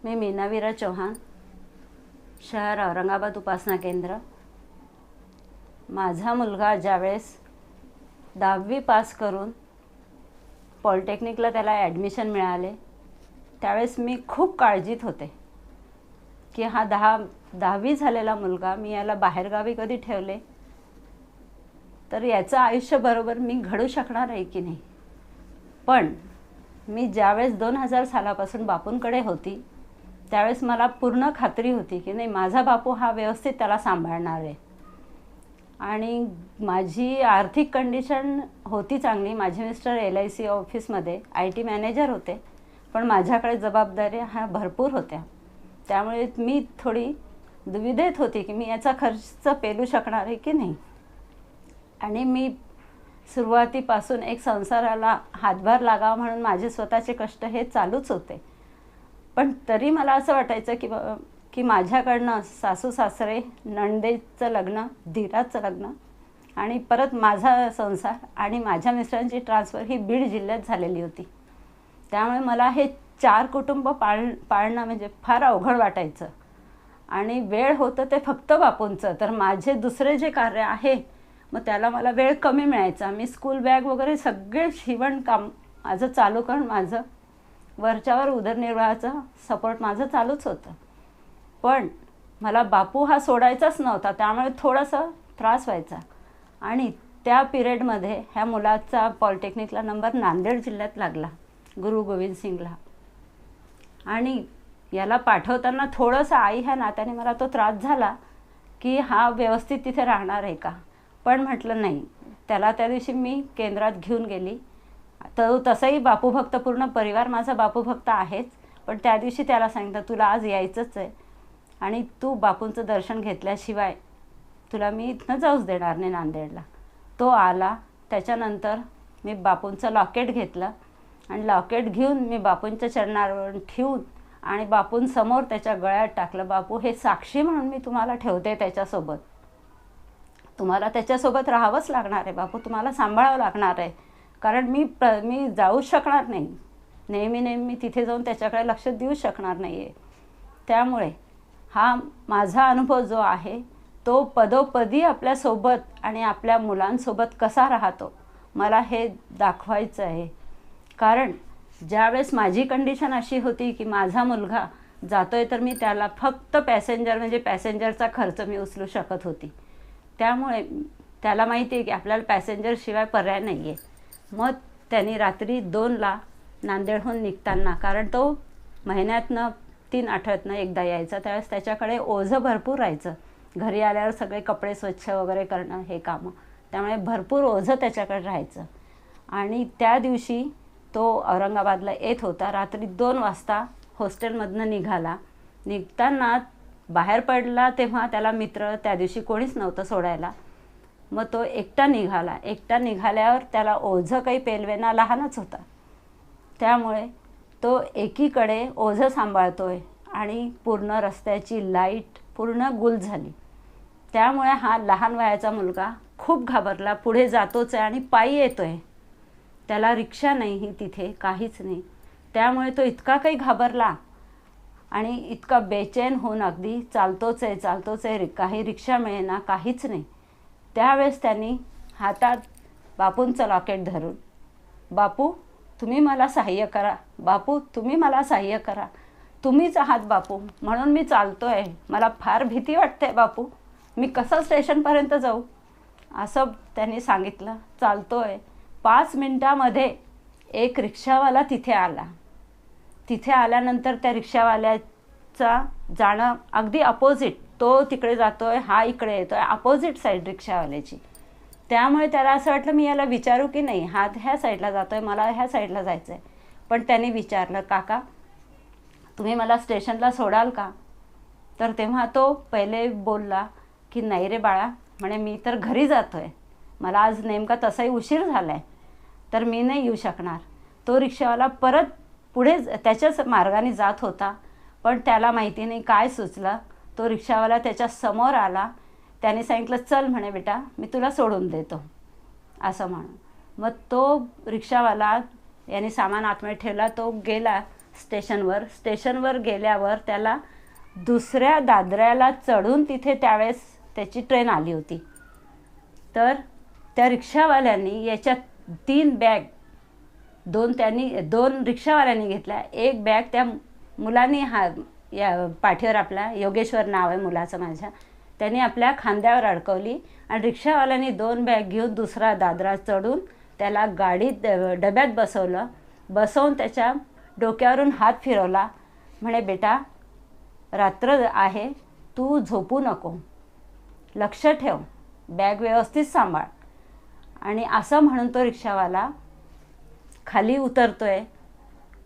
मी मीनावीरा चौहान, शहर औरंगाबाद उपासना केंद्र। माझा मुलगा ज्यावेळेस 10वी पास करून पॉलिटेक्निकला त्याला ॲडमिशन मिळाले, त्यावेळेस मी खूप काळजीत होते की हा 10वी झालेला मुलगा मी याला बाहेरगावी कधी ठेवले तर याचं आयुष्य बरोबर मी घडू शकणार आहे की नाही। पण मी ज्यावेळेस 2000 सालापासून बापूंकडे होती त्यावेळेस मला पूर्ण खात्री होती की नाही, माझा बापू हा व्यवस्थित त्याला सांभाळणार आहे। आणि माझी आर्थिक कंडिशन होती चांगली। माझे मिस्टर LIC ऑफिसमध्ये IT मॅनेजर होते, पण माझ्याकडे जबाबदाऱ्या ह्या भरपूर होत्या। त्यामुळे मी थोडी दुविधेत होती की मी याचा खर्च पेलू शकणार आहे की नाही। आणि मी सुरुवातीपासून एक संसाराला हातभार लागावा म्हणून माझे स्वतःचे कष्ट हे चालूच होते। पण तरी मला असं वाटायचं की माझ्याकडनं सासू सासरे, नणंदेचं लग्न, धीराचं लग्न आणि परत माझा संसार आणि माझ्या मिस्टरांची ट्रान्सफर ही बीड जिल्ह्यात झालेली होती। त्यामुळे मला हे 4 कुटुंब पाळणं म्हणजे फार अवघड वाटायचं। आणि वेळ होतं ते फक्त बापूंचं, तर माझे दुसरे जे कार्य आहे मग त्याला मला वेळ कमी मिळायचा। मी स्कूल बॅग वगैरे सगळे शिवणकाम माझं चालू करून माझं वरच्यावर उदरनिर्वाहाचं सपोर्ट माझं चालूच होतं। पण मला बापू हा सोडायचाच नव्हता, त्यामुळे थोडासा त्रास व्हायचा। आणि त्या पिरियडमध्ये ह्या मुलाचा पॉलिटेक्निकला नंबर नांदेड जिल्ह्यात लागला, गुरु गोविंद सिंगला। आणि याला पाठवताना थोडंसं आई ह्या नात्याने मला तो त्रास झाला की हा व्यवस्थित तिथे राहणार आहे का। पण म्हटलं नाही, त्याला त्या दिवशी मी केंद्रात घेऊन गेली। तर तसंही बापूभक्त, पूर्ण परिवार माझा बापूभक्त आहेच, पण त्या दिवशी त्याला सांगितलं तुला आज यायचंच आहे आणि तू बापूंचं दर्शन घेतल्याशिवाय तुला मी इथनं जाऊच देणार नाही नांदेडला। तो आला। त्याच्यानंतर मी बापूंचं लॉकेट घेतलं आणि लॉकेट घेऊन मी बापूंच्या चरणावर ठेवून आणि बापूंसमोर त्याच्या गळ्यात टाकलं, बापू हे साक्षी म्हणून मी तुम्हाला ठेवते त्याच्यासोबत, तुम्हाला त्याच्यासोबत राहावंच लागणार आहे बापू, तुम्हाला सांभाळावं लागणार आहे। कारण मी जाऊ शकणार नाही, नेहमी तिथे जाऊन त्याच्याकडे लक्ष देऊ शकणार नाही आहे। त्यामुळे हा माझा अनुभव जो आहे तो पदोपदी आपल्यासोबत आणि आपल्या मुलांसोबत कसा राहतो मला हे दाखवायचं आहे। कारण ज्यावेळेस माझी कंडिशन अशी होती की माझा मुलगा जातोय तर मी त्याला फक्त पॅसेंजरचा खर्च मी उचलू शकत होती। त्यामुळे त्याला माहिती आहे की आपल्याला पॅसेंजरशिवाय पर्याय नाही आहे। मग त्यांनी रात्री 2ला नांदेडहून निघताना, कारण तो महिन्यातनं 3 आठवड्यातनं एकदा यायचा, त्यावेळेस त्याच्याकडे ओझं भरपूर राहायचं। घरी आल्यावर सगळे कपडे स्वच्छ वगैरे करणं हे कामं, त्यामुळे भरपूर ओझं त्याच्याकडे राहायचं। आणि त्या दिवशी तो औरंगाबादला येत होता। रात्री 2 वाजता हॉस्टेलमधनं निघाला। निघताना बाहेर पडला तेव्हा त्याला मित्र त्या दिवशी कोणीच नव्हतं सोडायला। मग तो एकटा निघाला। एकटा निघाल्यावर त्याला ओझं काही पेलवेना, लहानच होता, त्यामुळे तो एकीकडे ओझं सांभाळतोय आणि पूर्ण रस्त्याची लाईट पूर्ण गुल झाली। त्यामुळे हा लहान वयाचा मुलगा खूप घाबरला। पुढे जातोच आहे आणि पायी येतोय, त्याला रिक्षा नाही तिथे, काहीच नाही। त्यामुळे तो इतका काही घाबरला आणि इतका बेचैन होऊन अगदी चालतोच आहे, काही रिक्षा मिळेना, काहीच नाही। त्यावेळेस त्यांनी हातात बापूंचं लॉकेट धरून, बापू तुम्ही मला सहाय्य करा, बापू तुम्ही मला सहाय्य करा, तुम्हीच आहात बापू, म्हणून मी चालतोय, मला फार भीती वाटते बापू, मी कसं स्टेशनपर्यंत जाऊ, असं त्यांनी सांगितलं। चालतोय 5 मिनिटामध्ये एक रिक्षावाला तिथे आला। तिथे आल्यानंतर त्या रिक्षावाल्याचा जाणं अगदी अपोजिट, तो तिकडे जातोय, हा इकडे येतोय, अपोजिट साईड रिक्षावाल्याची। त्यामुळे त्याला असं वाटलं मी याला विचारू की नाही, हा ह्या साईडला जातोय, मला ह्या साईडला जायचं आहे। पण त्याने विचारलं, काका तुम्ही मला स्टेशनला सोडाल का। तर तेव्हा तो पहिले बोलला की नाही रे बाळा, म्हणे मी तर घरी जातोय, मला आज नेमका तसाही उशीर झाला आहे, तर मी नाही येऊ शकणार। तो रिक्षावाला परत पुढे त्याच्याच मार्गाने जात होता, पण त्याला माहिती नाही काय सुचलं, तो रिक्षावाला त्याच्या समोर आला। त्याने सांगितलं चल म्हणे बेटा, मी तुला सोडून देतो, असं म्हणून। मग तो रिक्षावाला याने सामान आतमध्ये ठेवला, तो गेला स्टेशनवर गेल्यावर त्याला दुसऱ्या दादऱ्याला चढून तिथे त्यावेळेस त्याची ट्रेन आली होती. तर त्या रिक्षावाल्यांनी याच्या 3 बॅग दोन रिक्षावाल्यांनी घेतल्या. एक बॅग त्या मुलांनी या पाठीवर, आपल्या योगेश्वर नाव आहे मुलाचं माझ्या, त्यांनी आपल्या खांद्यावर अडकवली आणि रिक्षावाल्यांनी 2 बॅग घेऊन दुसरा दादरा चढून त्याला गाडीत डब्यात बसवून त्याच्या डोक्यावरून हात फिरवला. म्हणे, बेटा रात्र आहे, तू झोपू नको, लक्ष ठेव, बॅग व्यवस्थित सांभाळ. आणि असं म्हणून तो रिक्षावाला खाली उतरतोय,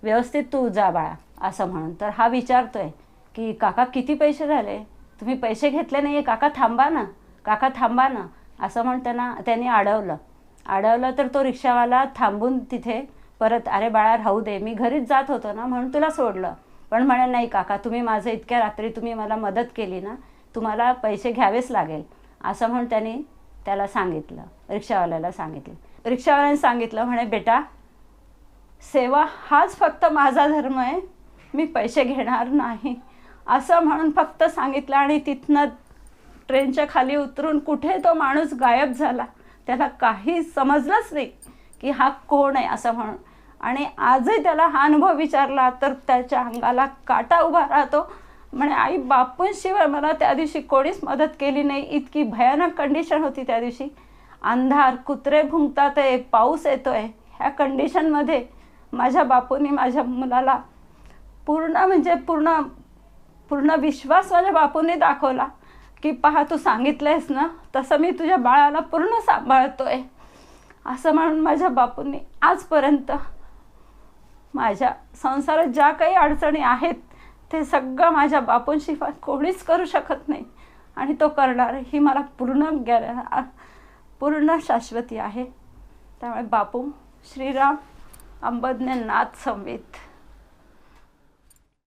व्यवस्थित तू जा बाळा असं म्हणून. तर हा विचारतोय की काका किती पैसे झाले, तुम्ही पैसे घेतले नाही आहे, काका थांबा ना असं म्हणून त्यांनी अडवलं. तर तो रिक्षावाला थांबून तिथे परत, अरे बाळा राहू दे, मी घरीच जात होतो ना म्हणून तुला सोडलं. पण म्हणे, नाही काका, तुम्ही माझं इतक्या रात्री तुम्ही मला मदत केली ना, तुम्हाला पैसे घ्यावेच लागेल असं म्हणून त्यांनी त्याला सांगितलं, रिक्षावाल्याला सांगितलं. रिक्षावाल्याने सांगितलं, म्हणे, बेटा सेवा हाच फक्त माझा धर्म आहे, मी पैसे घेणार नाही असं म्हणून फक्त सांगितलं. आणि तिथनं ट्रेनच्या खाली उतरून कुठे तो माणूस गायब झाला. त्याला काही समजलंच नाही की हा कोण आहे असं म्हणून. आणि आजही त्याला हा अनुभव विचारला तर त्याच्या अंगाला काटा उभा राहतो. म्हणे, आई बापूंशिवाय मला त्या दिवशी कोणीच मदत केली नाही, इतकी भयानक कंडिशन होती त्या दिवशी. अंधार, कुत्रे भुंकतात आहे, पाऊस येतोय, ह्या कंडिशनमध्ये माझ्या बापूंनी माझ्या मुलाला पूर्ण विश्वास माझ्या बापूंनी दाखवला की पहा, तू सांगितलंयस ना तसं मी तुझ्या बाळाला पूर्ण सांभाळतोय असं म्हणून माझ्या बापूंनी आजपर्यंत माझ्या संसारात ज्या काही अडचणी आहेत ते सगळं माझ्या बापूंशिवाय कोणीच करू शकत नाही. आणि तो करणार ही मला पूर्ण शाश्वती आहे. त्यामुळे बापू, श्रीराम, अंबज्ञ नाथ संवेद.